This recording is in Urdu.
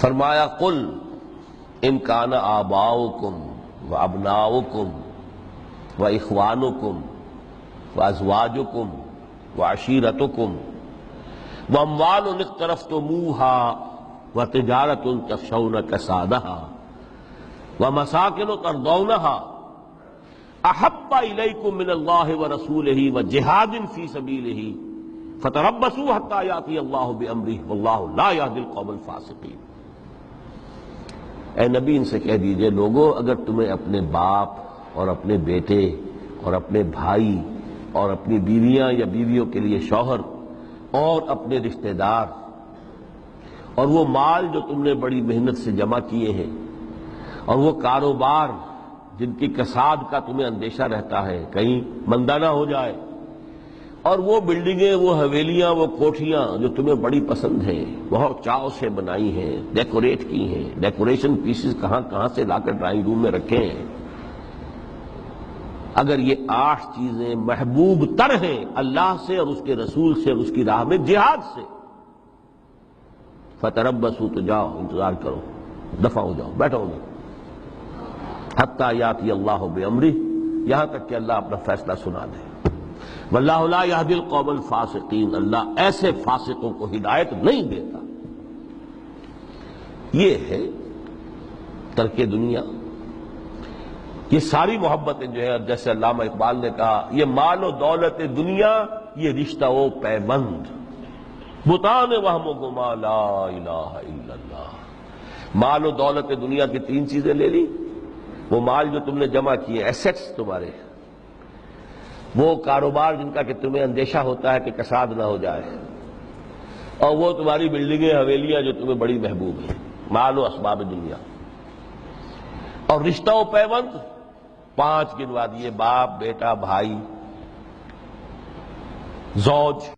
فرمایا قل ان کان آباؤکم و ابناؤکم و اخوانکم و ازواجکم و عشیرتکم و اموال اقترفتموها و تجارت تخشون کسادها و مساکن ترضونها احب الیکم من اللہ ورسولہ و جہاد فی سبیلہ فتربصوا حتی یاتی اللہ بامرہ واللہ لا یہدی القوم الفاسقین۔ اے نبی ان سے کہہ دیجئے لوگو اگر تمہیں اپنے باپ اور اپنے بیٹے اور اپنے بھائی اور اپنی بیویاں یا بیویوں کے لیے شوہر اور اپنے رشتہ دار اور وہ مال جو تم نے بڑی محنت سے جمع کیے ہیں اور وہ کاروبار جن کی کساد کا تمہیں اندیشہ رہتا ہے کہیں مندہ نہ ہو جائے، اور وہ بلڈنگیں، وہ حویلیاں، وہ کوٹھیاں جو تمہیں بڑی پسند ہیں، بہت چاؤ سے بنائی ہیں، ڈیکوریٹ کی ہیں، ڈیکوریشن پیسز کہاں کہاں سے لا کر ڈرائنگ روم میں رکھے ہیں، اگر یہ 8 چیزیں محبوب تر ہیں اللہ سے اور اس کے رسول سے اور اس کی راہ میں جہاد سے، فتربصوا تو جاؤ انتظار کرو، دفع ہو جاؤ، بیٹھو گے حتی یاتی اللہ بامرہ، یہاں تک کہ اللہ اپنا فیصلہ سنا دے۔ واللہ لا یہدی القوم الفاسقین، اللہ ایسے فاسقوں کو ہدایت نہیں دیتا۔ یہ ہے ترک دنیا، یہ ساری محبتیں جو ہے جیسے علامہ اقبال نے کہا یہ مال و دولت دنیا، یہ رشتہ و پیوند، بتان وہم و گما لا الہ الا اللہ۔ مال و دولت دنیا کی 3 چیزیں لے لی، وہ مال جو تم نے جمع کیے، ایسٹس تمہارے، وہ کاروبار جن کا کہ تمہیں اندیشہ ہوتا ہے کہ کساد نہ ہو جائے، اور وہ تمہاری بلڈنگیں حویلیاں جو تمہیں بڑی محبوب ہیں، مال و اسباب دنیا، اور رشتہ و پیوند 5 گنوا دیے، باپ، بیٹا، بھائی، زوج۔